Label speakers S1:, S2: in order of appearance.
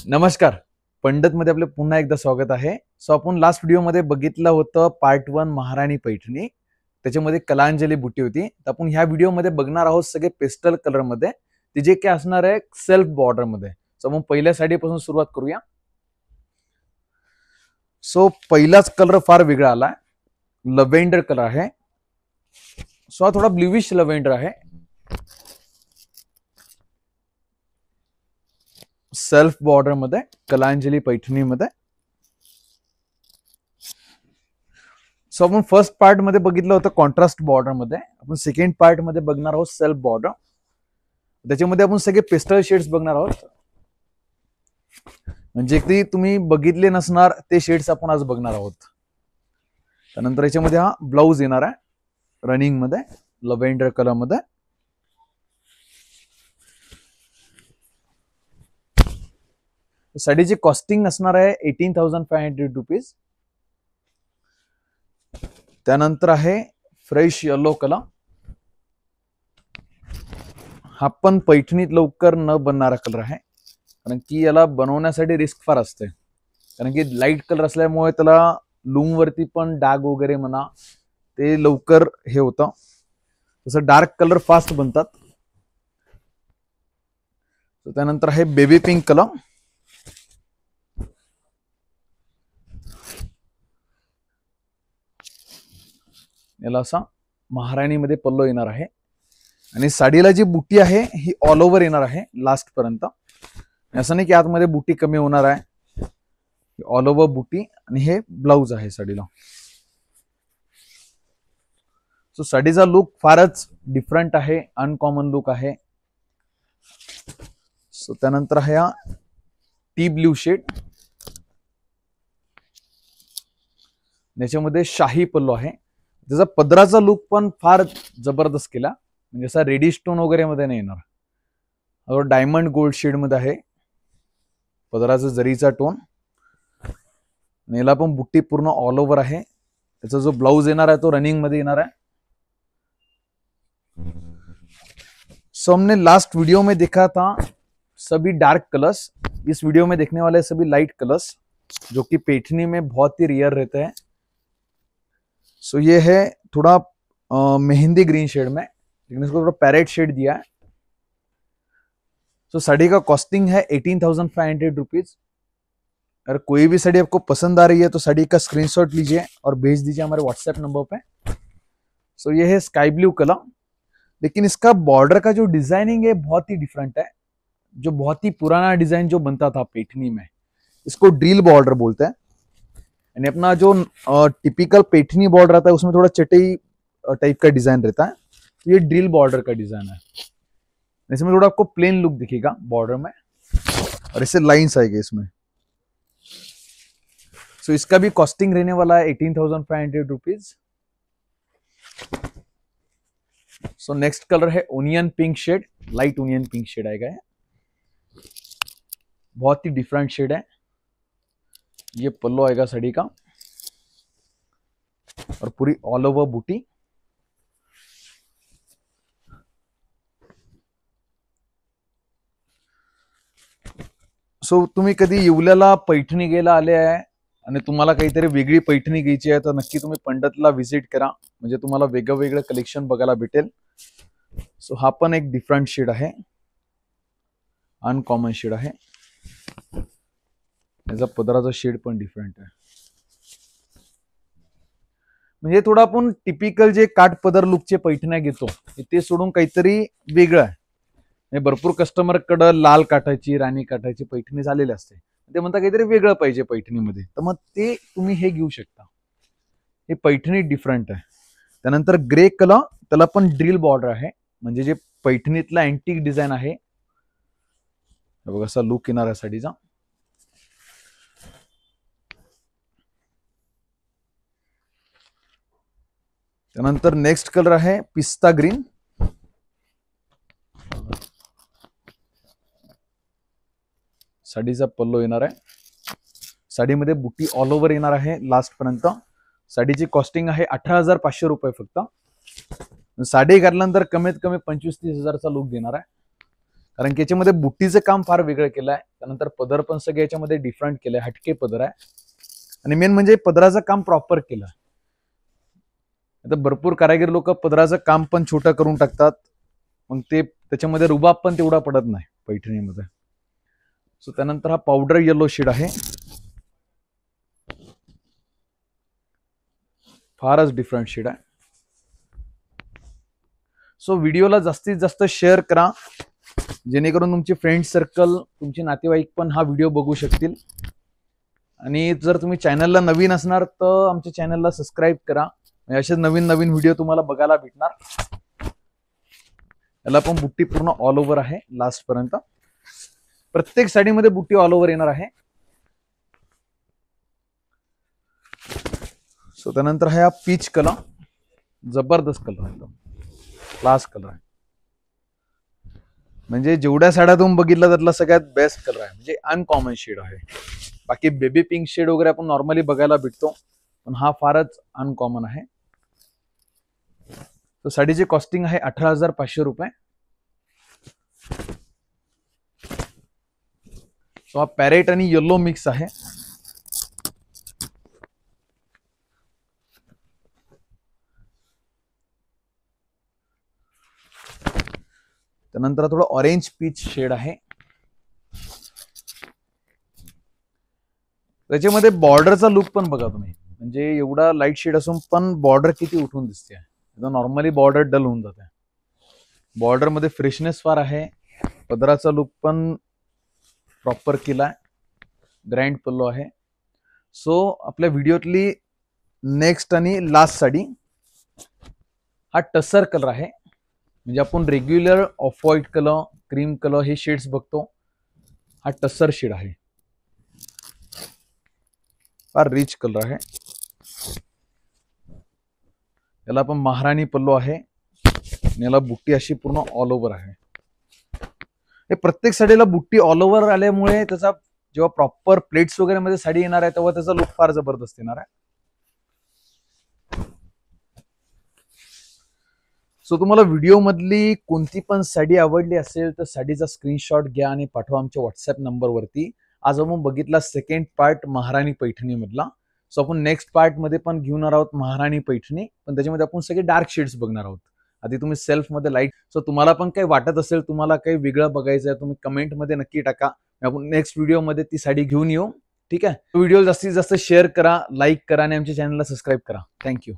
S1: नमस्कार. पंडितमध्ये आपले पुन्हा एकदा स्वागत आहे. सो आपण लास्ट व्हिडिओमध्ये बघितलं होतं पार्ट 1 महाराणी पैठणी. त्याच्यामध्ये कलांजली बुट्टी होती. तर आपण ह्या व्हिडिओमध्ये बघणार आहोत सगळे पेस्टल कलर मध्ये, ते जे काय असणार आहे सेल्फ बॉर्डर मध्ये. सो आपण पहिल्या साडीपासून सुरुवात करूया. सो पहिलाच कलर फार वेगळा आला, लव्हेंडर कलर आहे. सो हा थोडा ब्लूइश लव्हेंडर आहे. सेल्फ बॉर्डर मध्ये कलांजली पैठणी मध्ये. सो आपण फर्स्ट पार्ट मध्ये बघितलं होतं कॉन्ट्रास्ट बॉर्डर मध्ये. आपण सेकंड पार्ट मध्ये बघणार आहोत सेल्फ बॉर्डर. त्याच्यामध्ये आपण सगळे पेस्टल शेड्स बघणार आहोत. म्हणजे की तुम्ही बघितले नसणार ते शेड्स आपण आज बघणार आहोत. त्यानंतर याच्यामध्ये हा ब्लाउज येणार आहे रनिंग मध्ये लव्हेंडर कलर मध्ये. साडीची कॉस्टिंग असणार आहे 18,500 रुपीज. त्यानंतर आहे फ्रेश येलो कलर. हा पण पैठणीत लवकर न बनणारा कलर आहे, कारण की याला बनवण्यासाठी रिस्क फार असते. कारण की लाईट कलर असल्यामुळे त्याला लूम वरती पण डाग वगैरे म्हणा ते लवकर हे होतं. तसं डार्क कलर फास्ट बनतात. त्यानंतर आहे बेबी पिंक कलर. याला असा महाराणीमध्ये पल्लो येणार आहे आणि साडीला जी बुटी आहे ही ऑल ओव्हर येणार आहे लास्ट पर्यंत. असं नाही की आतमध्ये बुटी कमी होणार आहे. ऑल ओव्हर बुटी आणि हे ब्लाउज आहे साडीला. सो साडीचा लुक फारच डिफरंट आहे, अनकॉमन लुक आहे. सो त्यानंतर आहे हा टी ब्ल्यू शेड. याच्यामध्ये शाही पल्लो आहे. त्याचा पदराचा लुक पण फार जबरदस्त केला. म्हणजे असा रेडी स्टोन वगैरे मध्ये नाही येणार. डायमंड गोल्ड शेड मध्ये आहे पदराचा जरीचा टोन. याला पण बुट्टी पूर्ण ऑल ओव्हर आहे. त्याचा जो ब्लाउज येणार है तो रनिंग मध्ये येणार है. सो हमने लास्ट वीडियो में देखा था सभी डार्क कलर्स. इस वीडियो में देखने वाले सभी लाइट कलर्स जो कि पैठनी में बहुत ही रेयर रहते हैं. सो ये है थोड़ा मेहंदी ग्रीन शेड में, लेकिन इसको थोड़ा पैरेट शेड दिया है. सो साड़ी का कॉस्टिंग है 18,500 रुपीज. अगर कोई भी साड़ी आपको पसंद आ रही है तो साड़ी का स्क्रीनशॉट लीजिए और भेज दीजिए हमारे व्हाट्सएप नंबर पे. सो ये है स्काई ब्लू कलर, लेकिन इसका बॉर्डर का जो डिजाइनिंग है बहुत ही डिफरेंट है. जो बहुत ही पुराना डिजाइन जो बनता था पैठनी में, इसको ड्रिल बॉर्डर बोलते हैं. यानी अपना जो टिपिकल पैठनी बॉर्डर रहता है उसमें थोड़ा चटई टाइप का डिजाइन रहता है. तो ये ड्रिल बॉर्डर का डिजाइन है. इसमें थोड़ा आपको प्लेन लुक दिखेगा बॉर्डर में और इससे लाइंस आएगी इसमें. सो इसका भी कॉस्टिंग रहने वाला है 18,500 रुपीज. सो नेक्स्ट कलर है onion pink shade. Light onion pink shade आएगा. है बहुत ही डिफरेंट शेड है. ये पल्लो आएगा साड़ी का और पूरी ऑल ओवर बूटी. सो तुम्ही कधी येवल्याला पैठणी घ्यायला आले आहे आणि तुम्हाला काहीतरी वेगळी पैठणी घ्यायची आहे तर नक्की तुम्ही पंडितला व्हिजिट करा. म्हणजे तुम्हाला वेगळं वेगळं कलेक्शन बघायला भेटेल. सो हा पण एक डिफरंट शेड आहे, अनकॉमन शेड आहे. याचा पदराचा शेड पण डिफरंट आहे. म्हणजे थोडा आपण टिपिकल जे काठ पदर लुकचे पैठण्या घेतो ते सोडून काहीतरी वेगळं आहे. भरपूर कस्टमर कडे लाल काठाची राणी काठाची पैठणी झालेली असते. ते म्हणतात काहीतरी वेगळं पाहिजे पैठणीमध्ये, तर मग ते तुम्ही हे घेऊ शकता. हे पैठणी डिफरंट आहे. त्यानंतर ग्रे कलर, त्याला पण ड्रिल बॉर्डर आहे. म्हणजे जे पैठणीतला अँटिक डिझाइन आहे. बघा असा लुक येणार आहे साडीचा. त्यानंतर नेक्स्ट कलर आहे पिस्ता ग्रीन. साडीचा पल्लो येणार आहे. साडीमध्ये बुटी ऑल ओव्हर येणार आहे लास्ट पर्यंत. साडीची कॉस्टिंग आहे 18,500 रुपये फक्त. साडी घातल्यानंतर कमीत कमी 25-30 हजारचा लुक देणार आहे. कारण की याच्यामध्ये बुट्टीचं काम फार वेगळं केलं आहे. त्यानंतर पदर पण सगळे याच्यामध्ये डिफरंट केलंय, हटके पदर आहे. आणि मेन म्हणजे पदराचं काम प्रॉपर केलं. आता भरपूर कारागीर लोक पदराचं काम पण छोटं करून टाकतात, मग ते त्याच्यामध्ये रुबाब पण तेवढा पडत नाही पैठणीमध्ये. सो त्यानंतर हा पावडर येलो शेड आहे, फारच डिफरंट शेड आहे. सो व्हिडिओला जास्तीत जास्त शेअर करा, जेणेकरून तुमचे फ्रेंड सर्कल, तुमचे नातेवाईक पण हा व्हिडिओ बघू शकतील. आणि जर तुम्ही चॅनलला नवीन असणार तर आमच्या चॅनलला सबस्क्राईब करा, असेच नवीन नवीन व्हिडिओ तुम्हाला बघायला भेटणार. याला पण बुट्टी पूर्ण ऑल ओव्हर आहे लास्ट पर्यंत. प्रत्येक साडीमध्ये बुट्टी ऑल ओव्हर येणार आहे. सो त्यानंतर हा पीच कलर, जबरदस्त कलर, एकदम क्लास कलर आहे. म्हणजे जेवढ्या साड्या तुम्ही बघितलं त्यातला सगळ्यात बेस्ट कलर आहे, म्हणजे अनकॉमन शेड आहे. बाकी बेबी पिंक शेड वगैरे आपण नॉर्मली बघायला भेटतो, पण हा फारच अनकॉमन आहे. तो साडीची कॉस्टिंग आहे 18,500 रुपये. तो हा पॅरेट आणि येलो मिक्स आहे. त्यानंतर थोडं ऑरेंज पीच शेड आहे. त्याच्यामध्ये बॉर्डरचा लुक पण बघा तुम्ही, म्हणजे एवढा लाईट शेड असून पण बॉर्डर किती उठून दिसते. नॉर्मली बॉर्डर डल होऊन जाते. बॉर्डर मध्ये फ्रेशनेस फार आहे. पदराचा लुक पण प्रॉपर केलाय, ग्रँड पल्लो आहे. सो आपल्या व्हिडिओतली नेक्स्ट आणि लास्ट साडी हा टसर कलर आहे. म्हणजे आपण regular off white colour, cream colour हे शेड्स बघतो, हा टसर शेड आहे. फार रिच कलर आहे. याला पण महाराणी पल्लो आहे. याला बुट्टी अशी पूर्ण ऑल ओव्हर आहे. हे प्रत्येक साडीला बुट्टी ऑल ओव्हर आल्यामुळे त्याचा जेव्हा प्रॉपर प्लेट्स वगैरे मध्ये साडी येणार आहे तेव्हा त्याचा लुक फार जबरदस्त येणार आहे. सो तुम्हाला व्हिडिओ मधली कोणती पण साडी आवडली असेल तर साडीचा स्क्रीनशॉट घ्या आणि पाठवा आमच्या व्हॉट्सअप नंबरवरती. आज आपण बघितला सेकंड पार्ट महाराणी पैठणी मधला. सो आपण नेक्स्ट पार्ट मध्ये पण घेऊन आहोत महाराणी पैठणी, पण त्याच्यामध्ये आपण सगळे डार्क शेड्स बघणार आहोत. आधी तुम्ही सेल्फ मध्ये लाईट. सो तुम्हाला पण काही वाटत असेल, तुम्हाला काही वेगळं बघायचं आहे, तुम्ही कमेंट मध्ये नक्की टाका. आपण नेक्स्ट व्हिडिओ मध्ये ती साडी घेऊन येऊ. ठीक आहे. व्हिडिओ जास्तीत जास्त शेअर करा, लाईक करा आणि आमच्या चॅनलला सबस्क्राईब करा. थँक्यू.